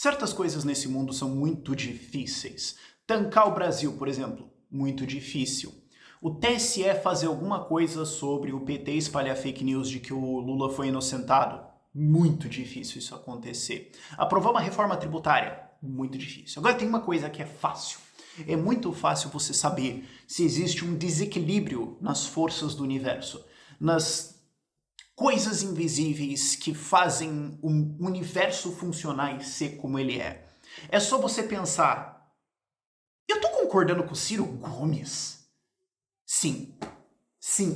Certas coisas nesse mundo são muito difíceis. Tancar o Brasil, por exemplo, muito difícil. O TSE fazer alguma coisa sobre o PT espalhar fake news de que o Lula foi inocentado, muito difícil isso acontecer. Aprovar uma reforma tributária, muito difícil. Agora tem uma coisa que é fácil. É muito fácil você saber se existe um desequilíbrio nas forças do universo, nas coisas invisíveis que fazem o universo funcionar e ser como ele é. É só você pensar, eu tô concordando com o Ciro Gomes? Sim,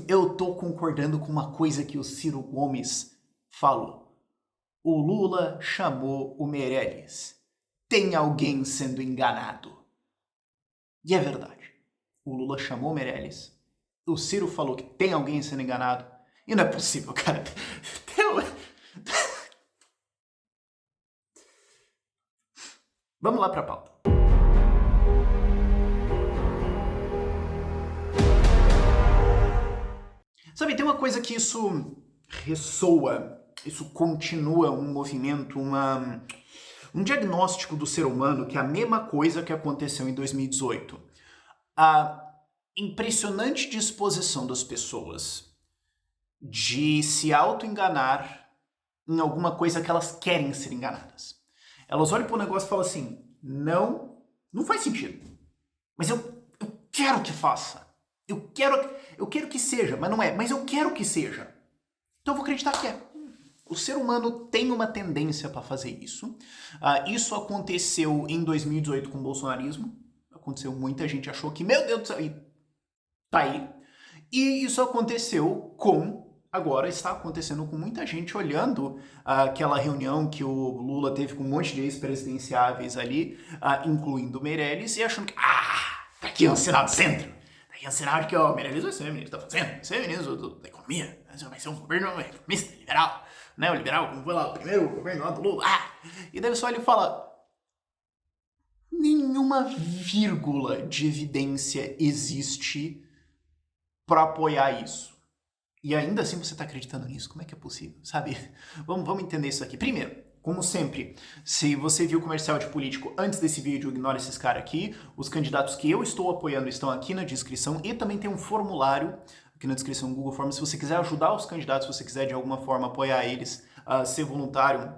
eu tô concordando com uma coisa que o Ciro Gomes falou. O Lula chamou o Meirelles. Tem alguém sendo enganado. E é verdade. O Lula chamou o Meirelles. O Ciro falou que tem alguém sendo enganado. E não é possível, cara. Vamos lá pra pauta. Sabe, tem uma coisa que isso ressoa, isso continua um movimento, um diagnóstico do ser humano que é a mesma coisa que aconteceu em 2018. A impressionante disposição das pessoas de se auto-enganar em alguma coisa que elas querem ser enganadas. Elas olham para o negócio e falam assim, não faz sentido, mas eu quero que faça. Eu quero que seja, mas não é, mas eu quero que seja. Então eu vou acreditar que é. O ser humano tem uma tendência para fazer isso. Isso aconteceu em 2018 com o bolsonarismo. Aconteceu, muita gente achou que, meu Deus do céu, e tá aí. E isso aconteceu agora está acontecendo com muita gente olhando aquela reunião que o Lula teve com um monte de ex-presidenciáveis ali, incluindo o Meirelles, e achando que, tá aqui um sinal do centro. Tá aqui um sinal de que o Meirelles vai ser o ministro da Fazenda, vai ser o ministro da Economia, vai ser um governo reformista, liberal, né? O liberal, como foi lá, o primeiro governo lá do Lula. E daí só ele fala, nenhuma vírgula de evidência existe para apoiar isso. E ainda assim você está acreditando nisso? Como é que é possível? Sabe? Vamos entender isso aqui. Primeiro, como sempre, se você viu o comercial de político antes desse vídeo, ignora esses caras aqui. Os candidatos que eu estou apoiando estão aqui na descrição e também tem um formulário aqui na descrição do Google Forms. Se você quiser ajudar os candidatos, se você quiser de alguma forma apoiar eles, ser voluntário,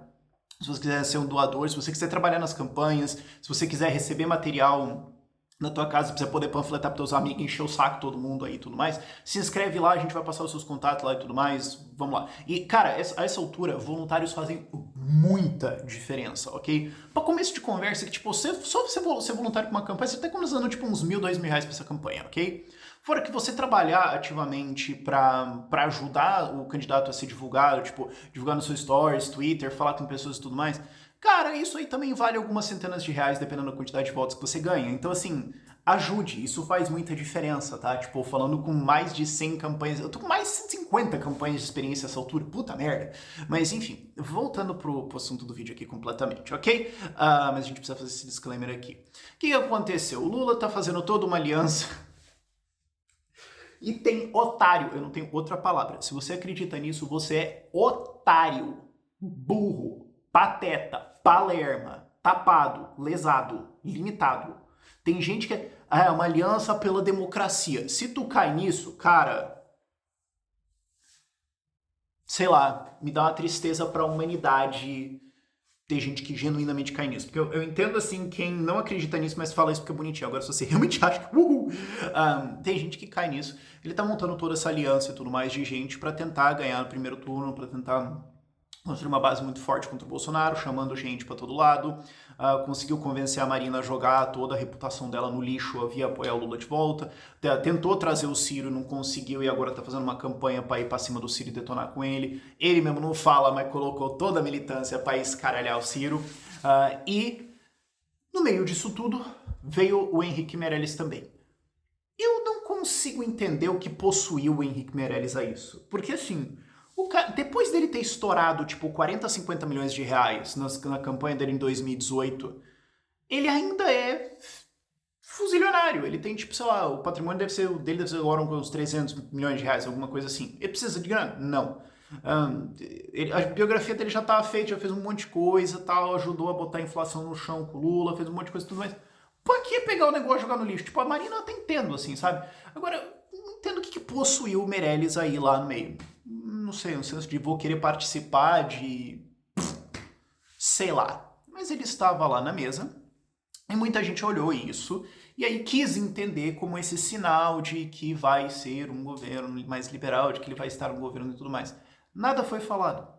se você quiser ser um doador, se você quiser trabalhar nas campanhas, se você quiser receber material na tua casa, pra você poder panfletar pros teus amigos, encher o saco todo mundo aí e tudo mais, se inscreve lá, a gente vai passar os seus contatos lá e tudo mais, vamos lá. E, cara, a essa altura, voluntários fazem muita diferença, ok? Pra começo de conversa, que, tipo, só você ser voluntário pra uma campanha, você tá economizando, tipo, uns R$1.000, R$2.000 pra essa campanha, ok? Fora que você trabalhar ativamente pra ajudar o candidato a ser divulgado, tipo, divulgar nos seus stories, Twitter, falar com pessoas e tudo mais, cara, isso aí também vale algumas centenas de reais, dependendo da quantidade de votos que você ganha. Então, assim, ajude, isso faz muita diferença, tá? Tipo, falando com mais de 100 campanhas, eu tô com mais de 150 campanhas de experiência nessa altura, puta merda. Mas, enfim, voltando pro assunto do vídeo aqui completamente, ok? Mas a gente precisa fazer esse disclaimer aqui. O que aconteceu? O Lula tá fazendo toda uma aliança e tem otário, eu não tenho outra palavra. Se você acredita nisso, você é otário, burro, pateta, palerma, tapado, lesado, limitado. Tem gente que é uma aliança pela democracia. Se tu cai nisso, cara, sei lá, me dá uma tristeza pra humanidade ter gente que genuinamente cai nisso. Porque eu entendo, assim, quem não acredita nisso, mas fala isso porque é bonitinho. Agora, se você realmente acha que... tem gente que cai nisso. Ele tá montando toda essa aliança e tudo mais de gente pra tentar ganhar no primeiro turno, pra tentar construir uma base muito forte contra o Bolsonaro, chamando gente pra todo lado. Conseguiu convencer a Marina a jogar toda a reputação dela no lixo, via apoiar o Lula de volta. Tentou trazer o Ciro, não conseguiu e agora tá fazendo uma campanha pra ir pra cima do Ciro e detonar com ele. Ele mesmo não fala, mas colocou toda a militância pra escaralhar o Ciro. E no meio disso tudo veio o Henrique Meirelles também. Eu não consigo entender o que possuiu o Henrique Meirelles a isso. Porque assim... depois dele ter estourado, tipo, 40, 50 milhões de reais na campanha dele em 2018, ele ainda é fuzilionário. Ele tem, tipo, sei lá, o patrimônio dele deve ser agora uns 300 milhões de reais, alguma coisa assim. Ele precisa de grana? Não. A biografia dele já estava feita, já fez um monte de coisa, tal, ajudou a botar a inflação no chão com o Lula, fez um monte de coisa e tudo mais. Por que pegar o negócio e jogar no lixo? Tipo, a Marina eu até entendo, assim, sabe? Agora, eu não entendo o que possuiu o Meirelles aí lá no meio. Não sei, um senso de vou querer participar de... sei lá. Mas ele estava lá na mesa e muita gente olhou isso e aí quis entender como esse sinal de que vai ser um governo mais liberal, de que ele vai estar no governo e tudo mais. Nada foi falado.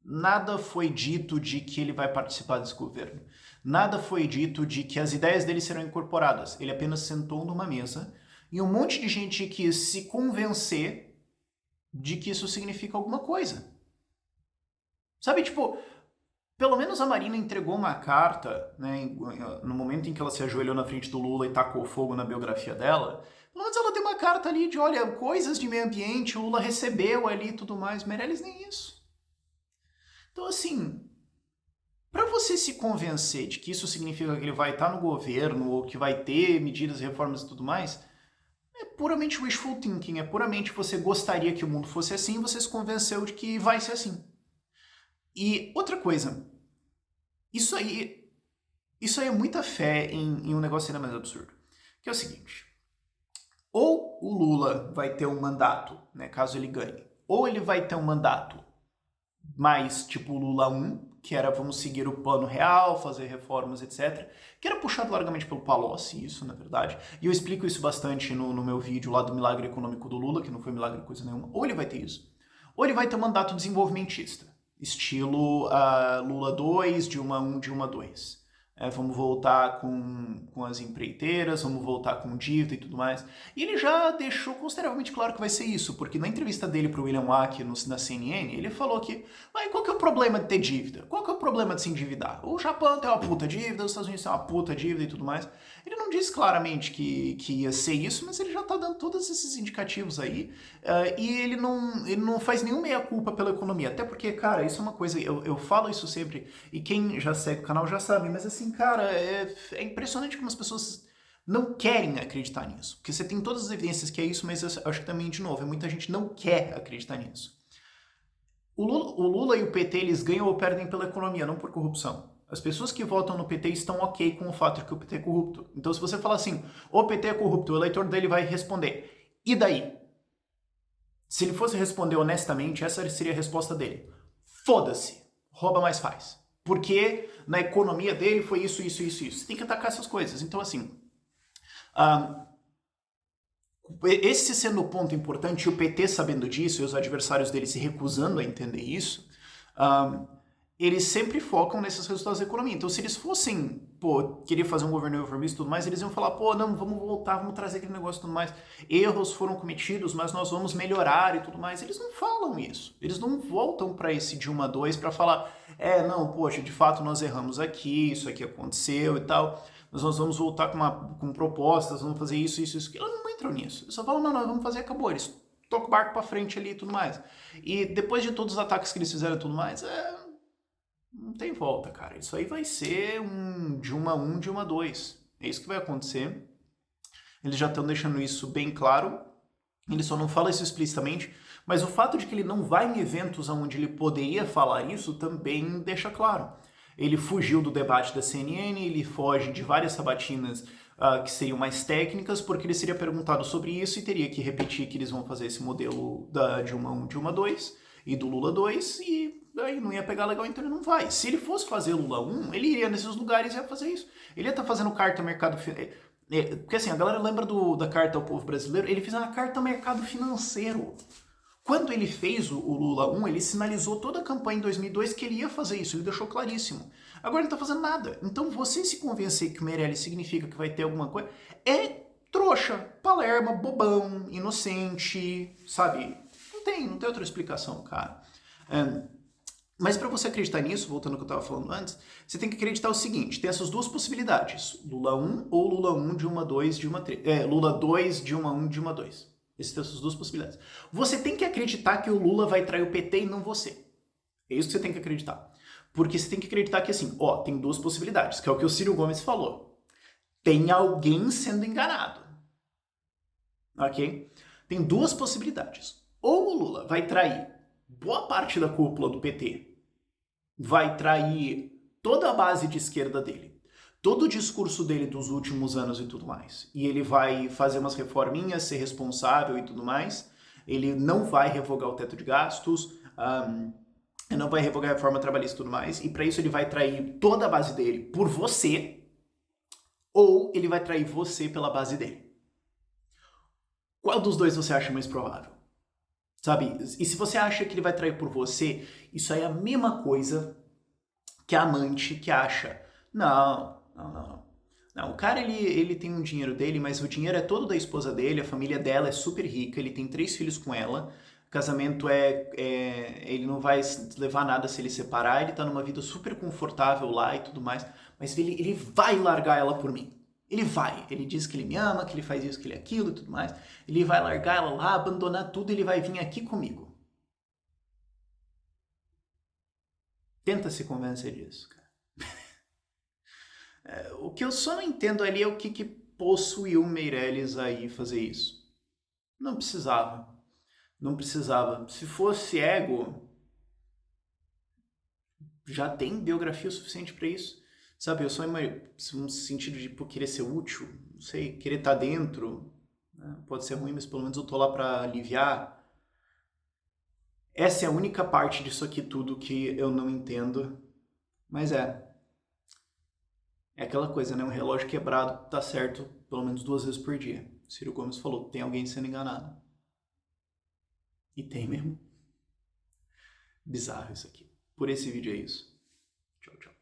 Nada foi dito de que ele vai participar desse governo. Nada foi dito de que as ideias dele serão incorporadas. Ele apenas sentou numa mesa e um monte de gente quis se convencer de que isso significa alguma coisa. Sabe, tipo, pelo menos a Marina entregou uma carta, né, no momento em que ela se ajoelhou na frente do Lula e tacou fogo na biografia dela. Pelo menos ela deu uma carta ali de, olha, coisas de meio ambiente, o Lula recebeu ali e tudo mais. Meirelles nem isso. Então, assim, para você se convencer de que isso significa que ele vai estar no governo ou que vai ter medidas, reformas e tudo mais, é puramente wishful thinking, é puramente você gostaria que o mundo fosse assim e você se convenceu de que vai ser assim. E outra coisa, isso aí é muita fé em um negócio ainda mais absurdo, que é o seguinte, ou o Lula vai ter um mandato, né, caso ele ganhe, ou ele vai ter um mandato mais tipo Lula 1, que era vamos seguir o plano real, fazer reformas, etc. Que era puxado largamente pelo Palocci, isso, na verdade. E eu explico isso bastante no meu vídeo lá do milagre econômico do Lula, que não foi milagre coisa nenhuma. Ou ele vai ter isso, ou ele vai ter um mandato desenvolvimentista, estilo Lula 2, Dilma 1, Dilma 2. Vamos voltar com as empreiteiras, vamos voltar com dívida e tudo mais. E ele já deixou consideravelmente claro que vai ser isso, porque na entrevista dele para o William Wack na CNN, ele falou que, mas qual que é o problema de ter dívida? Qual que é o problema de se endividar? O Japão tem uma puta dívida, os Estados Unidos têm uma puta dívida e tudo mais. Ele não disse claramente que ia ser isso, mas ele já está dando todos esses indicativos aí, e ele não faz nenhuma meia-culpa pela economia, até porque, cara, isso é uma coisa, eu falo isso sempre, e quem já segue o canal já sabe, mas assim, cara, é impressionante como as pessoas não querem acreditar nisso. Porque você tem todas as evidências que é isso, mas eu acho que também, de novo, muita gente não quer acreditar nisso. O Lula e o PT, eles ganham ou perdem pela economia, não por corrupção. As pessoas que votam no PT estão ok com o fato de que o PT é corrupto. Então, se você falar assim, o PT é corrupto, o eleitor dele vai responder. E daí? Se ele fosse responder honestamente, essa seria a resposta dele. Foda-se, rouba mais faz. Porque na economia dele foi isso, isso, isso, isso. Você tem que atacar essas coisas. Então, assim, esse sendo o ponto importante, e o PT sabendo disso, e os adversários dele se recusando a entender isso, eles sempre focam nesses resultados da economia. Então, se eles fossem, querer fazer um governo reformista e tudo mais, eles iam falar, não, vamos voltar, vamos trazer aquele negócio e tudo mais. Erros foram cometidos, mas nós vamos melhorar e tudo mais. Eles não falam isso. Eles não voltam para esse Dilma 2 para falar, não, poxa, de fato nós erramos aqui, isso aqui aconteceu e tal. Nós vamos voltar com propostas, vamos fazer isso, isso, isso. Eles não entram nisso. Eles só falam, não, nós vamos fazer, acabou. Eles tocam o barco para frente ali e tudo mais. E depois de todos os ataques que eles fizeram e tudo mais, não tem volta, cara. Isso aí vai ser um Dilma 1, Dilma 2. É isso que vai acontecer. Eles já estão deixando isso bem claro. Ele só não fala isso explicitamente, mas o fato de que ele não vai em eventos onde ele poderia falar isso também deixa claro. Ele fugiu do debate da CNN, ele foge de várias sabatinas que seriam mais técnicas, porque ele seria perguntado sobre isso e teria que repetir que eles vão fazer esse modelo da Dilma 1, Dilma 2 e do Lula 2 e aí não ia pegar legal, então ele não vai. Se ele fosse fazer Lula 1, ele iria nesses lugares e ia fazer isso. Ele ia estar fazendo carta ao mercado financeiro. Porque assim, a galera lembra da carta ao povo brasileiro, ele fez uma carta ao mercado financeiro. Quando ele fez o Lula 1, ele sinalizou toda a campanha em 2002 que ele ia fazer isso, ele deixou claríssimo. Agora ele não tá fazendo nada. Então você se convencer que o Meirelles significa que vai ter alguma coisa, é trouxa, palerma, bobão, inocente, sabe? Não tem outra explicação, cara. Mas para você acreditar nisso, voltando ao que eu estava falando antes, você tem que acreditar o seguinte, tem essas duas possibilidades, Lula 1 ou Lula 1, Dilma 2, Dilma 3. Lula 2, Dilma 1, Dilma 2. Essas duas possibilidades. Você tem que acreditar que o Lula vai trair o PT e não você. É isso que você tem que acreditar. Porque você tem que acreditar que assim, tem duas possibilidades, que é o que o Ciro Gomes falou. Tem alguém sendo enganado. Ok? Tem duas possibilidades. Ou o Lula vai trair boa parte da cúpula do PT vai trair toda a base de esquerda dele, todo o discurso dele dos últimos anos e tudo mais. E ele vai fazer umas reforminhas, ser responsável e tudo mais. Ele não vai revogar o teto de gastos, não vai revogar a reforma trabalhista e tudo mais. E para isso ele vai trair toda a base dele por você, ou ele vai trair você pela base dele. Qual dos dois você acha mais provável? Sabe? E se você acha que ele vai trair por você, isso aí é a mesma coisa que a amante que acha, não, o cara ele tem um dinheiro dele, mas o dinheiro é todo da esposa dele, a família dela é super rica, ele tem 3 filhos com ela, o casamento ele não vai levar nada se ele separar, ele tá numa vida super confortável lá e tudo mais, mas ele vai largar ela por mim. Ele vai, ele diz que ele me ama, que ele faz isso, que ele aquilo e tudo mais, ele vai largar ela lá, abandonar tudo, ele vai vir aqui comigo. Tenta se convencer disso, cara. O que eu só não entendo ali é o que possuiu o Meirelles aí fazer isso. Não precisava. Não precisava. Se fosse ego, já tem biografia suficiente pra isso. Sabe, eu só no sentido de querer ser útil, não sei, querer estar dentro, né? Pode ser ruim, mas pelo menos eu tô lá pra aliviar. Essa é a única parte disso aqui tudo que eu não entendo. Mas é aquela coisa, né? Um relógio quebrado tá certo pelo menos 2 vezes por dia. Ciro Gomes falou, tem alguém sendo enganado. E tem mesmo. Bizarro isso aqui. Por esse vídeo é isso. Tchau, tchau.